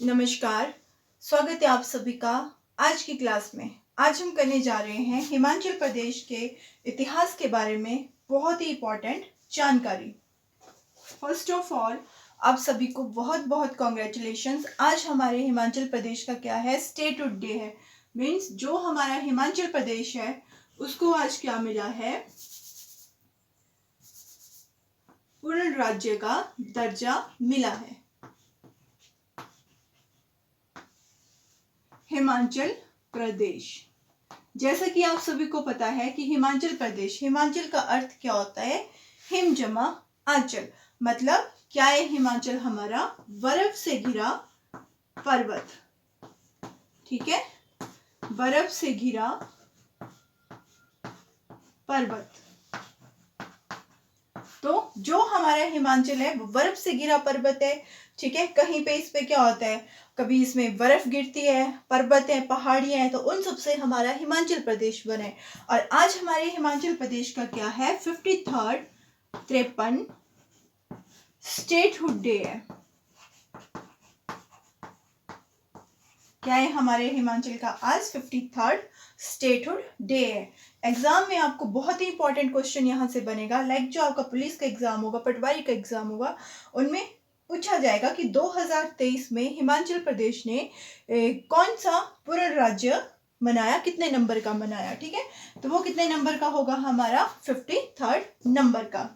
नमस्कार, स्वागत है आप सभी का आज की क्लास में। आज हम करने जा रहे हैं हिमाचल प्रदेश के इतिहास के बारे में बहुत ही इम्पोर्टेंट जानकारी। फर्स्ट ऑफ ऑल आप सभी को बहुत बहुत कॉन्ग्रेचुलेशंस। आज हमारे हिमाचल प्रदेश का क्या है, स्टेटहुड डे है। मीन्स जो हमारा हिमाचल प्रदेश है उसको आज क्या मिला है, पूर्ण राज्य का दर्जा मिला है। हिमाचल प्रदेश, जैसा कि आप सभी को पता है कि हिमाचल प्रदेश, हिमाचल का अर्थ क्या होता है, हिम जमा आंचल। मतलब क्या है हिमाचल, हमारा बर्फ से घिरा पर्वत। ठीक है, बर्फ से घिरा पर्वत। तो जो हमारा हिमाचल है वो बर्फ से घिरा पर्वत है। ठीक है, कहीं पे इस पे क्या होता है, कभी इसमें बर्फ गिरती है, पर्वत है, पहाड़ियां हैं, तो उन सब से हमारा हिमाचल प्रदेश बना है। और आज हमारे हिमाचल प्रदेश का क्या है, 53rd स्टेटहुड डे है। क्या है हमारे हिमाचल का आज 53rd स्टेटहुड डे है। एग्जाम में आपको बहुत ही इंपॉर्टेंट क्वेश्चन यहाँ से बनेगा, लाइक जो आपका पुलिस का एग्जाम होगा, पटवारी का एग्जाम होगा, उनमें पूछा जाएगा कि 2023 में हिमाचल प्रदेश ने कौन सा पूर्ण राज्य मनाया, कितने नंबर का मनाया। ठीक है, तो वो कितने नंबर का होगा, हमारा 53rd नंबर का।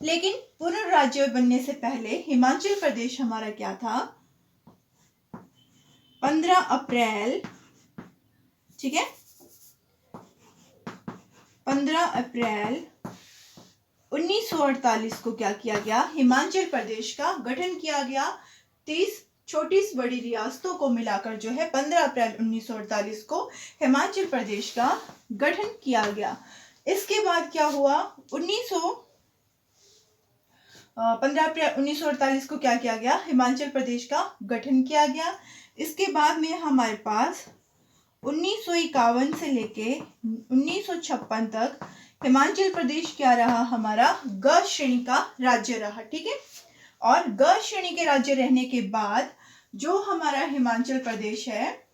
लेकिन पूर्ण राज्य बनने से पहले हिमाचल प्रदेश हमारा क्या था, 15 अप्रैल, ठीक है, 15 अप्रैल 1948 को क्या किया गया, हिमाचल प्रदेश का गठन किया गया। 30 छोटी बड़ी रियासतों को मिलाकर जो है 15 अप्रैल 1948 को हिमाचल प्रदेश का गठन किया गया। इसके बाद क्या हुआ, 15 अप्रैल 1948 को क्या किया गया, हिमाचल प्रदेश का गठन किया गया। इसके बाद में हमारे पास 1951 से लेके 1956 तक हिमाचल प्रदेश क्या रहा, हमारा ग श्रेणी का राज्य रहा। ठीक है, और ग श्रेणी के राज्य रहने के बाद जो हमारा हिमाचल प्रदेश है,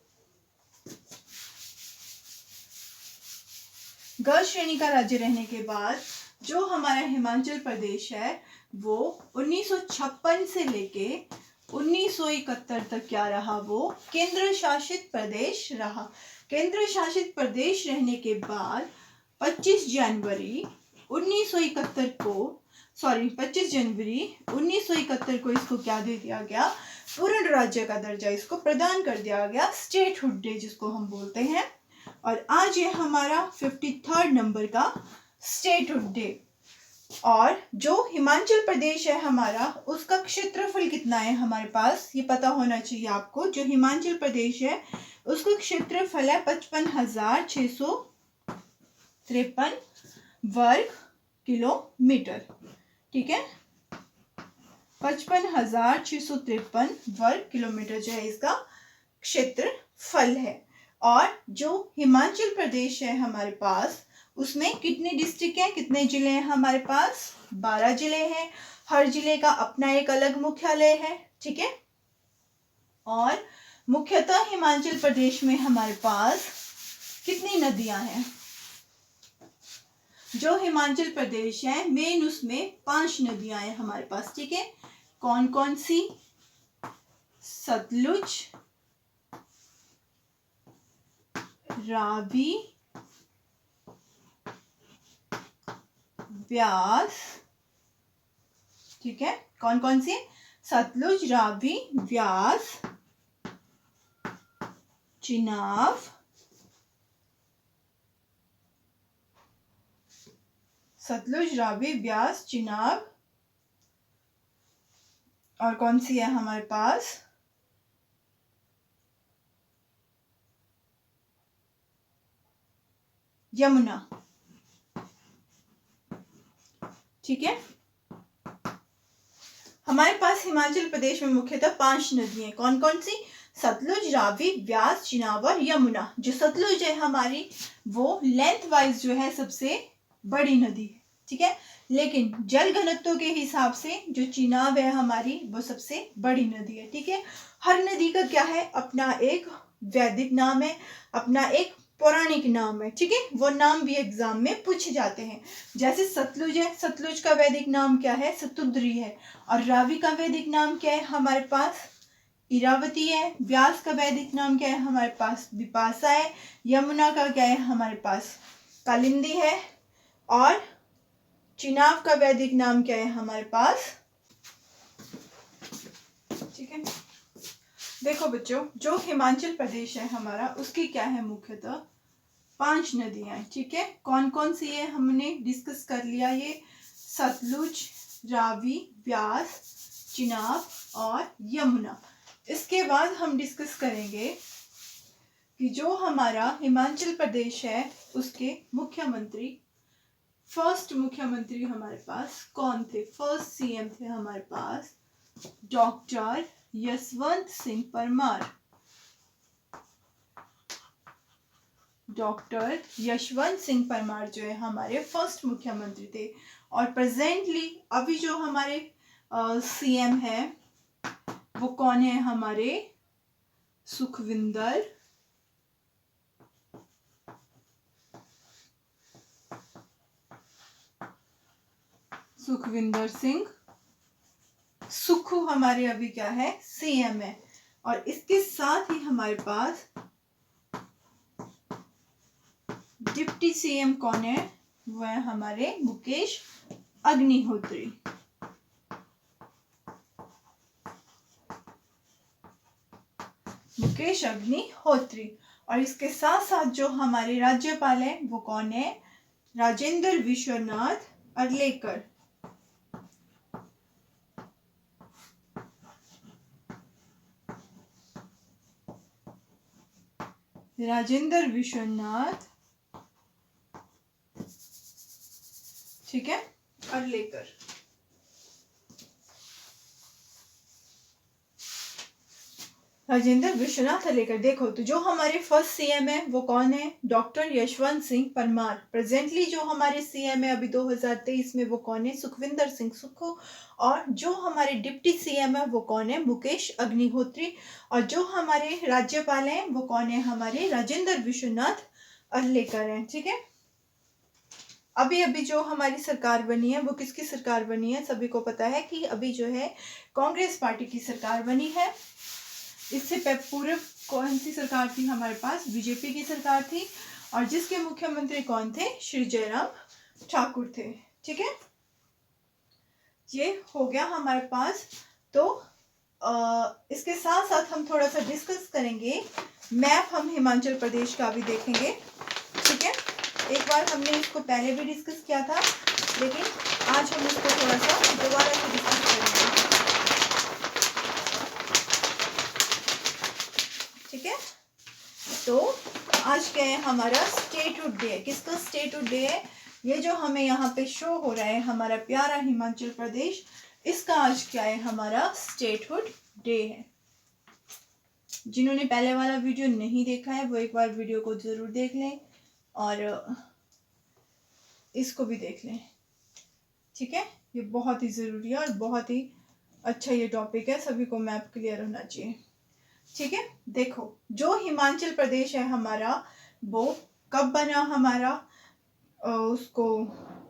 ग श्रेणी का राज्य रहने के बाद जो हमारा हिमाचल प्रदेश है वो 1956 से लेके 1971 तक क्या रहा, वो केंद्र शासित प्रदेश रहा। केंद्र शासित प्रदेश रहने के बाद 25 जनवरी 1971 को इसको क्या दे दिया गया, पूर्ण राज्य का दर्जा इसको प्रदान कर दिया गया, स्टेटहुड डे जिसको हम बोलते हैं। और आज ये हमारा 53rd नंबर का स्टेटहुड डे। और जो हिमाचल प्रदेश है हमारा, उसका क्षेत्रफल कितना है हमारे पास, ये पता होना चाहिए आपको। जो हिमाचल प्रदेश है उसका क्षेत्रफल है 55,653 वर्ग किलोमीटर। ठीक है, 55,653 वर्ग किलोमीटर जो है इसका क्षेत्रफल है। और जो हिमाचल प्रदेश है हमारे पास, उसमें कितने डिस्ट्रिक्ट हैं, कितने जिले हैं हमारे पास, 12 जिले हैं। हर जिले का अपना एक अलग मुख्यालय है। ठीक है, और मुख्यतः हिमाचल प्रदेश में हमारे पास कितनी नदियां हैं, जो हिमाचल प्रदेश है मेन उसमें 5 नदियां हैं हमारे पास। ठीक है, कौन कौन सी, सतलुज, रावी, व्यास। ठीक है, कौन कौन सी, सतलुज, रावी, व्यास, चिनाब, सतलुज, रावी, व्यास, चिनाब, और कौन सी है हमारे पास, यमुना। ठीक है, हमारे पास हिमाचल प्रदेश में मुख्यतः 5 नदियां, कौन कौन सी, सतलुज, रावी, व्यास, चिनाब और यमुना। जो सतलुज है हमारी, वो लेंथ वाइज जो है सबसे बड़ी नदी है। ठीक है। लेकिन जल घनत्व के हिसाब से जो चिनाब है हमारी वो सबसे बड़ी नदी है, ठीक है। हर नदी का क्या है, अपना एक वैदिक नाम है, अपना एक पौराणिक नाम है, ठीक है। वो नाम भी एग्जाम में पूछे जाते हैं। जैसे सतलुज है, सतलुज का वैदिक नाम क्या है, सतुद्री है। और रावी का वैदिक नाम क्या है हमारे पास, इरावती है। व्यास का वैदिक नाम क्या है हमारे पास, विपाशा है। यमुना का क्या है हमारे पास, कालिंदी है। और चिनाब का वैदिक नाम क्या है हमारे पास, ठीक है। देखो बच्चों, जो हिमाचल प्रदेश है हमारा, उसकी क्या है मुख्यतः 5 नदियां, ठीक है। कौन कौन सी है हमने डिस्कस कर लिया, ये सतलुज, रावी, व्यास, चिनाब और यमुना। इसके बाद हम डिस्कस करेंगे कि जो हमारा हिमाचल प्रदेश है उसके मुख्यमंत्री, फर्स्ट मुख्यमंत्री हमारे पास कौन थे, फर्स्ट सीएम थे हमारे पास डॉक्टर यशवंत सिंह परमार। डॉक्टर यशवंत सिंह परमार जो है हमारे फर्स्ट मुख्यमंत्री थे। और प्रेजेंटली अभी जो हमारे सीएम है वो कौन है हमारे, सुखविंदर सिंह सुक्खू हमारे अभी क्या है, सीएम है। और इसके साथ ही हमारे पास डिप्टी सीएम कौन है, वो है हमारे मुकेश अग्निहोत्री। मुकेश अग्निहोत्री। और इसके साथ साथ जो हमारे राज्यपाल है वो कौन है, राजेंद्र विश्वनाथ अर्लेकर। राजेंद्र विश्वनाथ, ठीक है, अर्लेकर। राजेंद्र विश्वनाथ अर्लेकर। देखो तो जो हमारे फर्स्ट सीएम है वो कौन है, डॉक्टर यशवंत सिंह परमार। प्रेजेंटली जो हमारे सीएम है अभी 2023 में वो कौन है, सुखविंदर सिंह सुक्खू। और जो हमारे डिप्टी सीएम है वो कौन है, मुकेश अग्निहोत्री। और जो हमारे राज्यपाल हैं वो कौन है, हमारे राजेंद्र विश्वनाथ अर्लेकर हैं, ठीक है। अभी अभी जो हमारी सरकार बनी है वो किसकी सरकार बनी है, सभी को पता है कि अभी जो है कांग्रेस पार्टी की सरकार बनी है। इससे पूर्व कौन सी सरकार थी हमारे पास, बीजेपी की सरकार थी। और जिसके मुख्यमंत्री कौन थे, श्री जयराम ठाकुर थे, ठीक है। ये हो गया हमारे पास। तो इसके साथ साथ हम थोड़ा सा डिस्कस करेंगे मैप, हम हिमाचल प्रदेश का भी देखेंगे, ठीक है। एक बार हमने इसको पहले भी डिस्कस किया था, लेकिन आज हम इसको थोड़ा सा दोबारा से डिस्कस करेंगे, ठीक है। तो आज क्या है हमारा स्टेटहुड डे। किसका स्टेटहुड डे है, ये जो हमें यहाँ पे शो हो रहा है हमारा प्यारा हिमाचल प्रदेश, इसका आज क्या है हमारा स्टेटहुड डे है। जिन्होंने पहले वाला वीडियो नहीं देखा है वो एक बार वीडियो को जरूर देख लें और इसको भी देख लें, ठीक है। ये बहुत ही ज़रूरी है और बहुत ही अच्छा ये टॉपिक है, सभी को मैप क्लियर होना चाहिए, ठीक है। देखो जो हिमाचल प्रदेश है हमारा वो कब बना, हमारा उसको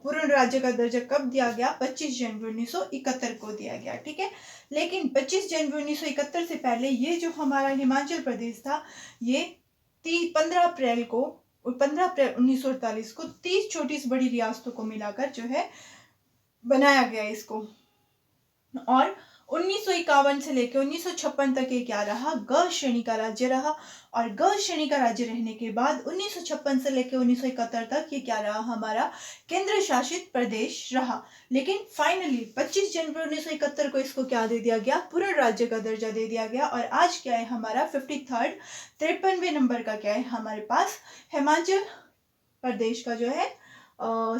पूर्ण राज्य का दर्जा कब दिया गया, 25 जनवरी 1971 को दिया गया, ठीक है। लेकिन 25 जनवरी 1971 से पहले ये जो हमारा हिमाचल प्रदेश था ये 15 अप्रैल को, 15 अप्रैल 1948 को 30 छोटी से बड़ी रियासतों को मिलाकर जो है बनाया गया इसको। और 1951 से लेकर 1956 तक ये क्या रहा, ग श्रेणी का राज्य रहा। और ग श्रेणी का राज्य रहने के बाद 1956 से लेकर 1971 तक ये क्या रहा, हमारा केंद्र शासित प्रदेश रहा। लेकिन फाइनली 25 जनवरी 1971 को इसको क्या दे दिया गया, पूर्ण राज्य का दर्जा दे दिया गया। और आज क्या है हमारा 53वें नंबर का क्या है हमारे पास, हिमाचल प्रदेश का जो है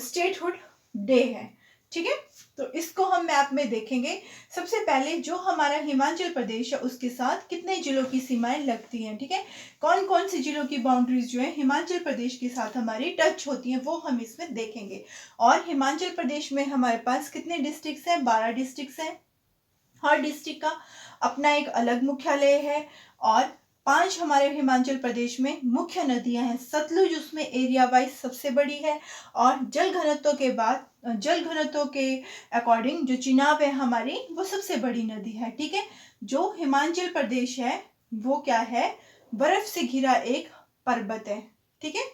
स्टेटहुड डे है, ठीक है, तो इसको हम मैप में देखेंगे। सबसे पहले जो हमारा हिमाचल प्रदेश है उसके साथ कितने जिलों की सीमाएं लगती हैं, ठीक है, कौन कौन सी जिलों की बाउंड्रीज जो है हिमाचल प्रदेश के साथ हमारी टच होती हैं वो हम इसमें देखेंगे। और हिमाचल प्रदेश में हमारे पास कितने डिस्ट्रिक्ट्स हैं, 12 डिस्ट्रिक्ट्स हैं। हर डिस्ट्रिक्ट का अपना एक अलग मुख्यालय है और 5 हमारे हिमाचल प्रदेश में मुख्य नदियां हैं। सतलुज उसमें एरिया वाइज सबसे बड़ी है और जल घनत्व के अकॉर्डिंग जो चिनाब है हमारी वो सबसे बड़ी नदी है, ठीक है। जो हिमाचल प्रदेश है वो क्या है, बर्फ से घिरा एक पर्वत है, ठीक है।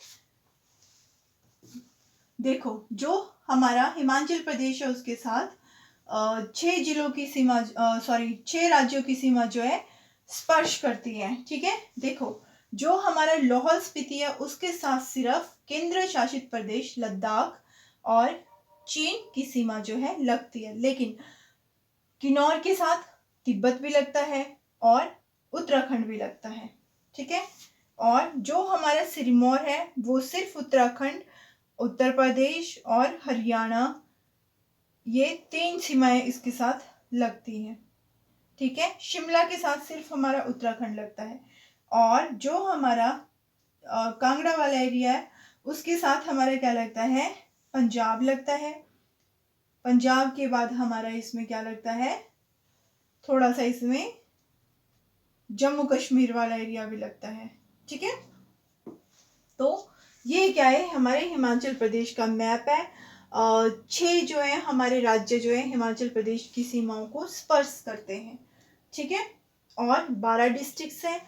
देखो जो हमारा हिमाचल प्रदेश है उसके साथ 6 जिलों की सीमा 6 राज्यों की सीमा जो है स्पर्श करती है, ठीक है। देखो जो हमारा लाहौल स्पीति है उसके साथ सिर्फ केंद्र शासित प्रदेश लद्दाख और चीन की सीमा जो है लगती है, लेकिन किन्नौर के साथ तिब्बत भी लगता है और उत्तराखंड भी लगता है, ठीक है। और जो हमारा सिरमौर है वो सिर्फ उत्तराखंड, उत्तर प्रदेश और हरियाणा, ये 3 सीमाएं इसके साथ लगती हैं, ठीक है। शिमला के साथ सिर्फ हमारा उत्तराखंड लगता है और जो हमारा कांगड़ा वाला एरिया है उसके साथ हमारा क्या लगता है, पंजाब लगता है। पंजाब के बाद हमारा इसमें क्या लगता है, थोड़ा सा इसमें जम्मू कश्मीर वाला एरिया भी लगता है, ठीक है। तो ये क्या है, हमारे हिमाचल प्रदेश का मैप है। 6 जो है हमारे राज्य जो है हिमाचल प्रदेश की सीमाओं को स्पर्श करते हैं, ठीक है। और 12 डिस्ट्रिक्ट्स हैं,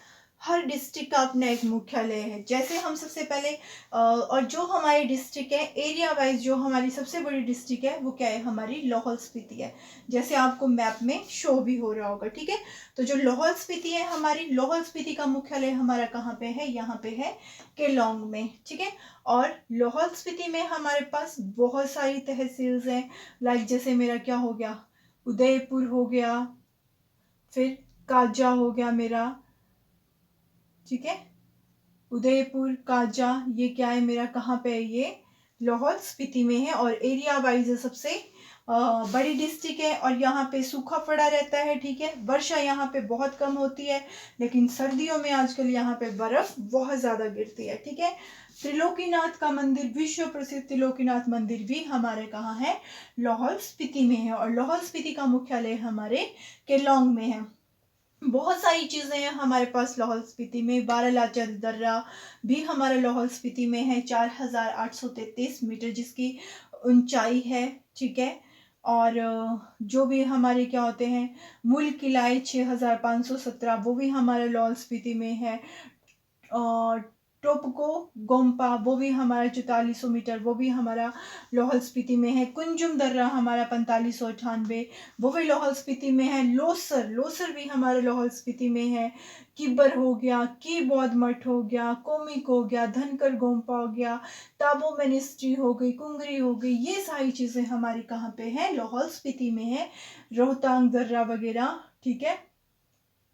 हर डिस्ट्रिक्ट का अपना एक मुख्यालय है। जैसे हम सबसे पहले और जो हमारी डिस्ट्रिक्ट है एरिया वाइज जो हमारी सबसे बड़ी डिस्ट्रिक्ट है वो क्या है, हमारी लाहौल स्पीति है, जैसे आपको मैप में शो भी हो रहा होगा, ठीक है। तो जो लाहौल स्पीति है हमारी, लाहौल स्पीति का मुख्यालय हमारा कहाँ पे है, यहाँ पे है केलोंग में, ठीक है। और लाहौल स्पीति में हमारे पास बहुत सारी तहसील्स हैं, लाइक जैसे मेरा क्या हो गया, उदयपुर हो गया, फिर काजा हो गया मेरा, ठीक है। उदयपुर काजा ये क्या है मेरा, कहाँ पे है, ये लाहौल स्पीति में है और एरिया वाइज सबसे बड़ी डिस्ट्रिक्ट है। और यहाँ पे सूखा पड़ा रहता है, ठीक है, वर्षा यहाँ पे बहुत कम होती है, लेकिन सर्दियों में आजकल यहाँ पे बर्फ बहुत ज्यादा गिरती है, ठीक है। त्रिलोकीनाथ का मंदिर, विश्व प्रसिद्ध त्रिलोकीनाथ मंदिर भी हमारे कहाँ है, लाहौल स्पीति में है और लाहौल स्पीति का मुख्यालय हमारे केलोंग में है। बहुत सारी चीजें हैं हमारे पास लाहौल स्पीति में। बारालाचा दर्रा भी हमारे लाहौल स्पीति में है, 4833 मीटर जिसकी ऊंचाई है, ठीक है। और जो भी हमारे क्या होते हैं, मूल किलाए 6517 वो भी हमारे लाहौल स्पीति में है। और टोपको गोम्पा वो भी हमारा 4400 मीटर वो भी हमारा लाहौल स्पीति में है। कुंजुम दर्रा हमारा 4598 वो भी लाहौल स्पीति में है। लोसर भी हमारे लाहौल स्पीति में है। किब्बर हो गया, की बौद्ध मठ हो गया, कोमिक हो गया, धनकर गोम्पा हो गया, ताबो मिनिस्ट्री हो गई, कुंगरी हो गई, ये सारी चीज़ें हमारी कहाँ पे है, लाहौल स्पीति में है। रोहतांग दर्रा वगैरह, ठीक है,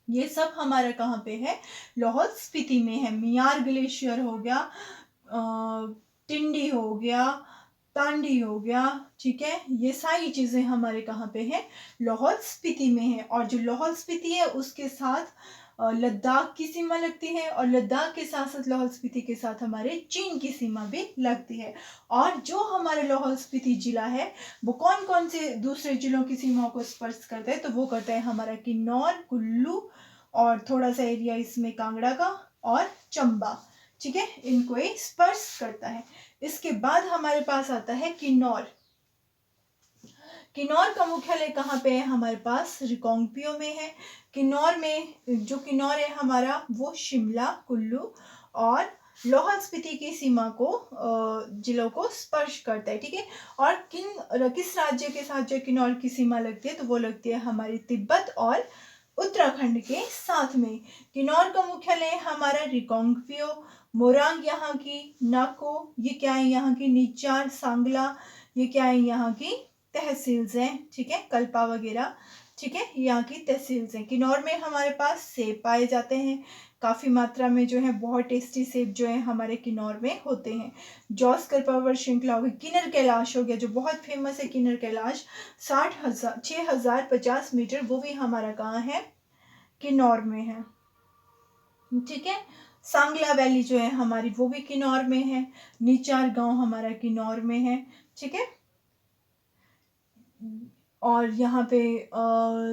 ये सब हमारा कहाँ पे है, लाहौल स्पीति में है। मियार ग्लेशियर हो गया, टिंडी हो गया, तांडी हो गया, ठीक है, ये सारी चीजें हमारे कहाँ पे है, लाहौल स्पीति में है। और जो लाहौल स्पीति है उसके साथ लद्दाख की सीमा लगती है और लद्दाख के साथ साथ लाहौल स्पीति के साथ हमारे चीन की सीमा भी लगती है। और जो हमारे लाहौल स्पीति जिला है वो कौन कौन से दूसरे जिलों की सीमाओं को स्पर्श करता है, तो वो करता है हमारा किन्नौर, कुल्लू और थोड़ा सा एरिया इसमें कांगड़ा का और चंबा, ठीक है, इनको ये स्पर्श करता है। इसके बाद हमारे पास आता है किन्नौर। किन्नौर का मुख्यालय कहाँ पे है, हमारे पास रिकांगपियो में है। किन्नौर में जो किन्नौर है हमारा वो शिमला, कुल्लू और लाहौल स्पीति की सीमा को जिलों को स्पर्श करता है, ठीक है। और किस राज्य के साथ जो किन्नौर की सीमा लगती है, तो वो लगती है हमारी तिब्बत और उत्तराखंड के साथ में। किन्नौर का मुख्यालय हमारा रिकांगपियो। मोरंग यहाँ की, नाको ये क्या है यहाँ की, नीचार, सांगला ये क्या है यहाँ की तहसील्स हैं, ठीक है, कल्पा वगैरह, ठीक है, यहाँ की तहसील्स हैं। किन्नौर में हमारे पास सेब पाए जाते हैं। काफ़ी मात्रा में जो है बहुत टेस्टी सेब जो है हमारे किन्नौर में होते हैं। जॉस्कर पर्वत श्रृंखला हो गई, किन्नर कैलाश हो गया जो बहुत फेमस है, किन्नर कैलाश 6050 मीटर, वो भी हमारा कहाँ है, किन्नौर में है। ठीक है, सांगला वैली जो है हमारी वो भी किन्नौर में है, नीचार गांव हमारा किन्नौर में है। ठीक है, और यहाँ पे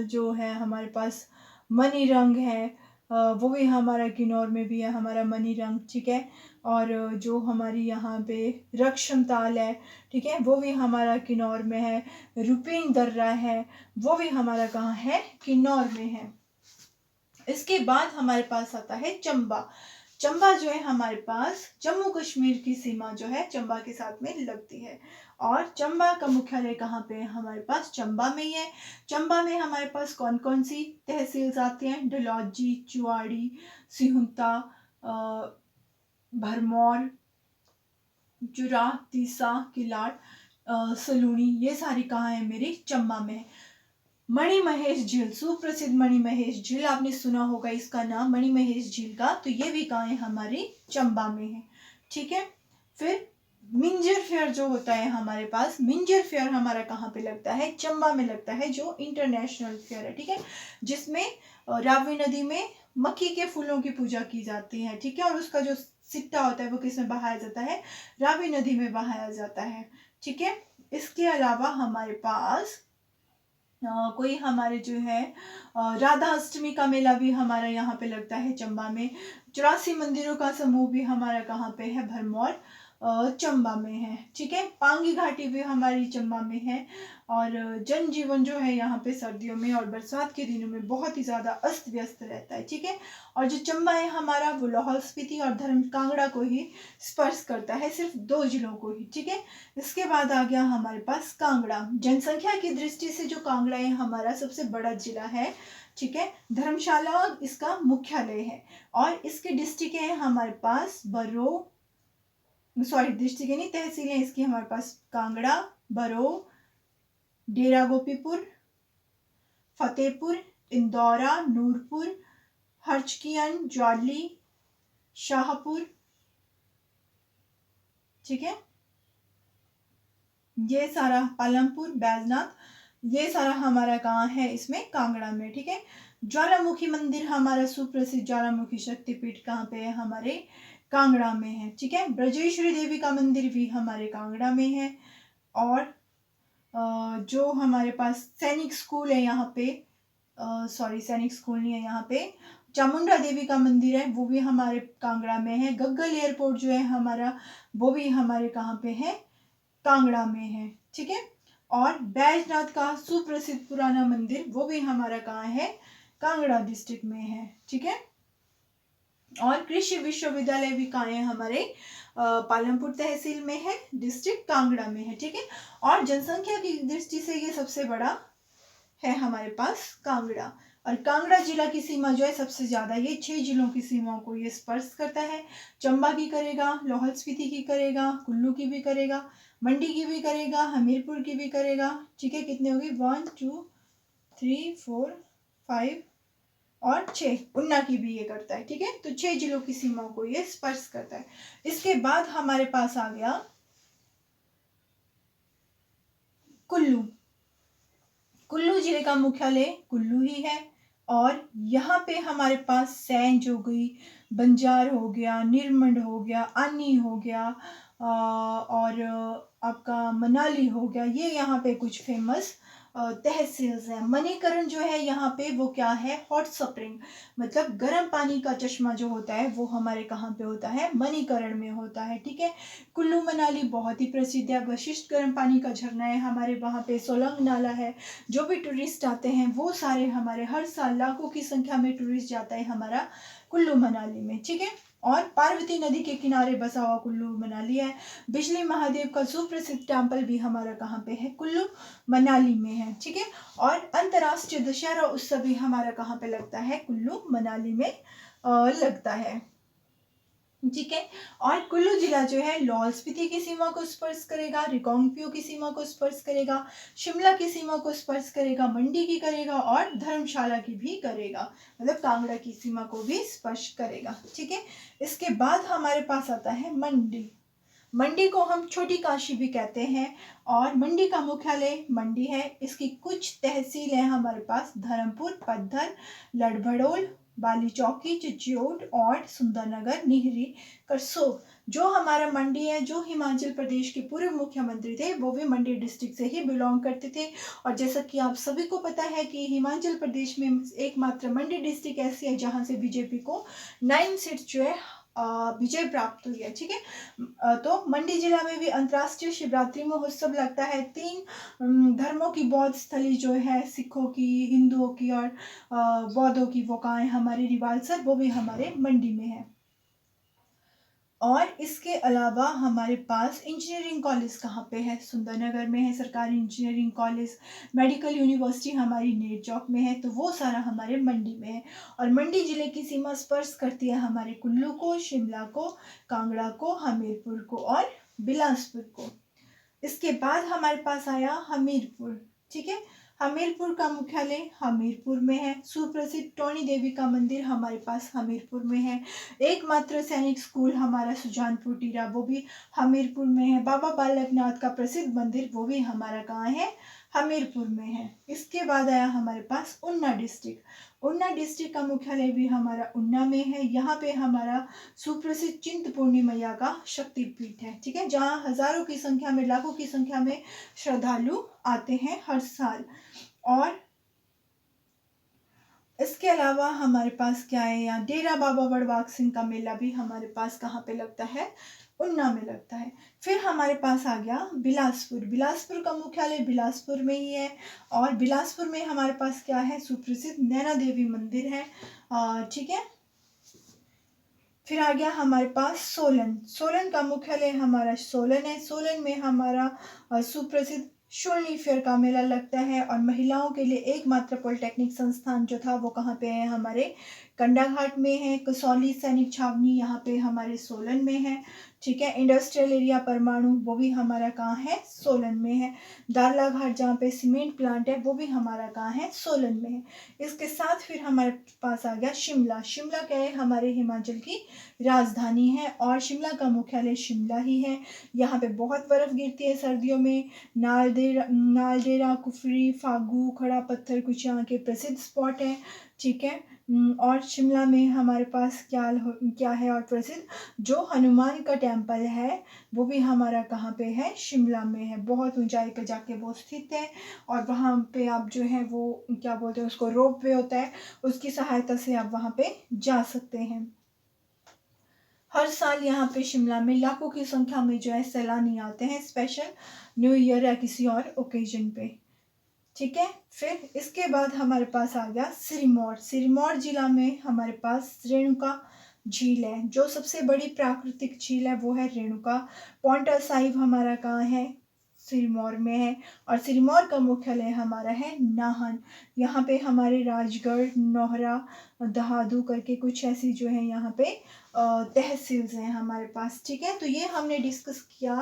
जो है हमारे पास मनी रंग है, वो भी हमारा किन्नौर में भी है, हमारा मनी रंग। ठीक है, और जो हमारी यहाँ पे रक्षम ताल है, ठीक है, वो भी हमारा किन्नौर में है। रुपेन दर्रा है, वो भी हमारा कहाँ है, किन्नौर में है। इसके बाद हमारे पास आता है चंबा। चंबा जो है हमारे पास जम्मू कश्मीर की सीमा जो है चंबा के साथ में लगती है, और चंबा का मुख्यालय कहाँ पे है, हमारे पास चंबा में ही है। चंबा में हमारे पास कौन कौन सी तहसील आती हैं, डलहौजी, चुवाड़ी, सिहुंता, भरमौर, जुराह, तीसा, किलाड़, सलूनी, ये सारी कहाँ है, मेरी चंबा में है। मणि महेश झील, सुप्रसिद्ध मणि महेश झील, आपने सुना होगा इसका नाम, मणि महेश झील का, तो ये भी कहाँ है, हमारी चंबा में है। ठीक है, फिर मिंजर फेयर जो होता है हमारे पास, मिंजर फेयर हमारा कहाँ पे लगता है, चंबा में लगता है, जो इंटरनेशनल फेयर है। ठीक है, जिसमें रावी नदी में मक्की के फूलों की पूजा की जाती है। ठीक है, और उसका जो सिट्टा होता है वो किसमें बहाया जाता है, रावी नदी में बहाया जाता है। ठीक है, इसके अलावा हमारे पास कोई हमारे जो है राधा अष्टमी का मेला भी हमारा यहाँ पे लगता है चंबा में। 84 मंदिरों का समूह भी हमारा कहाँ पे है, भरमौर चंबा में है। ठीक है, पांगी घाटी भी हमारी चंबा में है, और जनजीवन जो है यहाँ पे सर्दियों में और बरसात के दिनों में बहुत ही ज़्यादा अस्त व्यस्त रहता है। ठीक है, और जो चंबा है हमारा वो लाहौल स्पीति और धर्म कांगड़ा को ही स्पर्श करता है, सिर्फ 2 जिलों को ही। ठीक है, इसके बाद आ गया हमारे पास कांगड़ा। जनसंख्या की दृष्टि से जो कांगड़ा है हमारा सबसे बड़ा जिला है। ठीक है, धर्मशाला इसका मुख्यालय है, और इसके डिस्ट्रिक्ट है हमारे पास बरो, सॉरी डिस्ट्रिक्ट नहीं, तहसीलें इसकी हमारे पास कांगड़ा, बरो, डेरा गोपीपुर, फतेहपुर, इंदौरा, नूरपुर, हरचकियन, ज्वाली, शाहपुर। ठीक है, ये सारा पालमपुर, बैजनाथ, ये सारा हमारा कहाँ है, इसमें कांगड़ा में। ठीक है, ज्वालामुखी मंदिर हमारा सुप्रसिद्ध ज्वालामुखी शक्तिपीठ कहाँ पे है, हमारे कांगड़ा में है। ठीक है, ब्रजेश्वरी देवी का मंदिर भी हमारे कांगड़ा में है, और जो हमारे पास सैनिक स्कूल है यहाँ पे, सॉरी सैनिक स्कूल नहीं है यहाँ पे, चामुंडा देवी का मंदिर है, वो भी हमारे कांगड़ा में है। गग्गल एयरपोर्ट जो है हमारा, वो भी हमारे कहाँ पे है, कांगड़ा में है। ठीक है, और बैजनाथ का सुप्रसिद्ध पुराना मंदिर वो भी हमारा कहाँ है, कांगड़ा डिस्ट्रिक्ट में है। ठीक है, और कृषि विश्वविद्यालय भी कहाँ है, हमारे पालमपुर तहसील में है, डिस्ट्रिक्ट कांगड़ा में है। ठीक है, और जनसंख्या की दृष्टि से ये सबसे बड़ा है हमारे पास कांगड़ा, और कांगड़ा जिला की सीमा जो है सबसे ज्यादा, ये 6 जिलों की सीमाओं को ये स्पर्श करता है। चंबा की करेगा, लाहौल स्पीति की करेगा, कुल्लू की भी करेगा, मंडी की भी करेगा, हमीरपुर की भी करेगा। ठीक है, कितने होगी, 1 2 3 4 5 और 6, उन्ना की भी ये करता है। ठीक है, तो 6 जिलों की सीमाओं को ये स्पर्श करता है। इसके बाद हमारे पास आ गया कुल्लू। कुल्लू जिले का मुख्यालय कुल्लू ही है, और यहाँ पे हमारे पास सैंज हो गई, बंजार हो गया, निरमंड हो गया, आनी हो गया, और आपका मनाली हो गया, ये यहाँ पे कुछ फेमस तहसील्स हैं। मणिकरण जो है यहाँ पे वो क्या है, हॉट स्प्रिंग, मतलब गर्म पानी का चश्मा जो होता है वो हमारे कहाँ पे होता है, मणिकरण में होता है। ठीक है, कुल्लू मनाली बहुत ही प्रसिद्ध है, वशिष्ठ गर्म पानी का झरना है हमारे वहाँ पे, सोलंग नाला है। जो भी टूरिस्ट आते हैं वो सारे हमारे, हर साल लाखों की संख्या में टूरिस्ट जाता है हमारा कुल्लू मनाली में। ठीक है, और पार्वती नदी के किनारे बसा हुआ कुल्लू मनाली है। बिजली महादेव का सुप्रसिद्ध टेम्पल भी हमारा कहाँ पे है, कुल्लू मनाली में है। ठीक है, और अंतर्राष्ट्रीय दशहरा उत्सव भी हमारा कहाँ पे लगता है, कुल्लू मनाली में लगता है। ठीक है। और कुल्लू जिला जो है लाहौल स्पीति की सीमा को स्पर्श करेगा, रिकांगपिओ की सीमा को स्पर्श करेगा, शिमला की सीमा को स्पर्श करेगा, मंडी की करेगा और धर्मशाला की भी करेगा, मतलब कांगड़ा की सीमा को भी स्पर्श करेगा। ठीक है। इसके बाद हमारे पास आता है मंडी। मंडी को हम छोटी काशी भी कहते हैं और मंडी का मुख्यालय मंडी है। इसकी कुछ तहसील है हमारे पास धर्मपुर, पद्धर, लड़भड़ोल, बाली चौकी, चिचियोट और सुंदरनगर, निहरी, करसोग। जो हमारा मंडी है, जो हिमाचल प्रदेश के पूर्व मुख्यमंत्री थे वो भी मंडी डिस्ट्रिक्ट से ही बिलोंग करते थे। और जैसा कि आप सभी को पता है कि हिमाचल प्रदेश में एकमात्र मंडी डिस्ट्रिक्ट ऐसी है जहां से बीजेपी को 9 सीट जो है विजय प्राप्त हुई है। ठीक है। तो मंडी जिला में भी अंतर्राष्ट्रीय शिवरात्रि महोत्सव लगता है। 3 धर्मों की बौद्ध स्थली जो है, सिखों की, हिंदुओं की और बौद्धों की, वो कहाँ है, हमारे रिवालसर, वो भी हमारे मंडी में है। और इसके अलावा हमारे पास इंजीनियरिंग कॉलेज कहाँ पे है, सुंदरनगर में है सरकारी इंजीनियरिंग कॉलेज। मेडिकल यूनिवर्सिटी हमारी नेर चौक में है, तो वो सारा हमारे मंडी में है। और मंडी जिले की सीमा स्पर्श करती है हमारे कुल्लू को, शिमला को, कांगड़ा को, हमीरपुर को और बिलासपुर को। इसके बाद हमारे पास आया हमीरपुर। ठीक है। हमीरपुर का मुख्यालय हमीरपुर में है। सुप्रसिद्ध टोनी देवी का मंदिर हमारे पास हमीरपुर में है। एकमात्र सैनिक स्कूल हमारा सुजानपुर टीरा, वो भी हमीरपुर में है। बाबा बालकनाथ का प्रसिद्ध मंदिर, वो भी हमारा कहाँ है, हमीरपुर में है। इसके बाद आया हमारे पास ऊना डिस्ट्रिक्ट। ऊना डिस्ट्रिक्ट का मुख्यालय भी हमारा ऊना में है। यहाँ पे हमारा सुप्रसिद्ध चिंतपूर्णी मैया का शक्तिपीठ है। ठीक है। जहाँ हजारों की संख्या में, लाखों की संख्या में श्रद्धालु आते हैं हर साल। और इसके अलावा हमारे पास क्या है, यहाँ डेरा बाबा बड़बाग सिंह का मेला भी हमारे पास कहाँ पे लगता है, ऊना में लगता है। फिर हमारे पास आ गया बिलासपुर। बिलासपुर का मुख्यालय बिलासपुर में ही है। और बिलासपुर में हमारे पास क्या है, सुप्रसिद्ध नैना देवी मंदिर है। ठीक है। फिर आ गया हमारे पास सोलन। सोलन का मुख्यालय हमारा सोलन है। सोलन में हमारा सुप्रसिद्ध शूलिनी फेयर का मेला लगता है। और महिलाओं के लिए एकमात्र पॉलिटेक्निक संस्थान जो था वो कहाँ पे है, हमारे कंडाघाट में है। कसौली सैनिक छावनी यहाँ पे हमारे सोलन में है। ठीक है। इंडस्ट्रियल एरिया परमाणु, वो भी हमारा कहाँ है, सोलन में है। दारला घाट जहाँ पे सीमेंट प्लांट है, वो भी हमारा कहाँ है, सोलन में है। इसके साथ फिर हमारे पास आ गया शिमला। शिमला क्या है, हमारे हिमाचल की राजधानी है और शिमला का मुख्यालय शिमला ही है। यहाँ पे बहुत बर्फ गिरती है सर्दियों में। नालडेरा, कुफरी, फागू, खड़ा पत्थर कुछ यहाँ के प्रसिद्ध स्पॉट हैं। ठीक है। और शिमला में हमारे पास क्या है और प्रसिद्ध, जो हनुमान का टेम्पल है वो भी हमारा कहाँ पे है, शिमला में है। बहुत ऊंचाई पे जाके वो स्थित है। और वहाँ पे आप जो है वो क्या बोलते हैं उसको, रोप वे होता है, उसकी सहायता से आप वहाँ पे जा सकते हैं। हर साल यहाँ पे शिमला में लाखों की संख्या में जो है सैलानी आते हैं, स्पेशल न्यू ईयर या किसी और ओकेजन पे। ठीक है। फिर इसके बाद हमारे पास आ गया सिरमौर। सिरमौर जिला में हमारे पास रेणुका झील है। जो सबसे बड़ी प्राकृतिक झील है वो है रेणुका। पॉन्टा साहिब हमारा कहाँ है, सिरमौर में है। और सिरमौर का मुख्यालय हमारा है नाहन। यहाँ पे हमारे राजगढ़, नोहरा, दहादू करके कुछ ऐसी जो है यहाँ पे तहसील्स हैं हमारे पास। ठीक है। तो ये हमने डिस्कस किया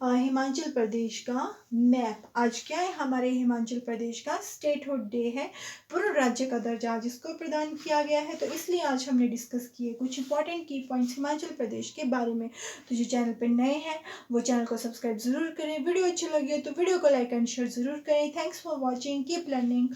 हिमाचल प्रदेश का मैप। आज क्या है, हमारे हिमाचल प्रदेश का स्टेटहुड डे है। पूर्ण राज्य का दर्जा आज इसको प्रदान किया गया है, तो इसलिए आज हमने डिस्कस किए कुछ इंपॉर्टेंट की पॉइंट्स हिमाचल प्रदेश के बारे में। तो जो चैनल पर नए हैं वो चैनल को सब्सक्राइब जरूर करें। वीडियो अच्छी लगी हो तो वीडियो को लाइक एंड शेयर जरूर करें। Thanks for watching, keep learning.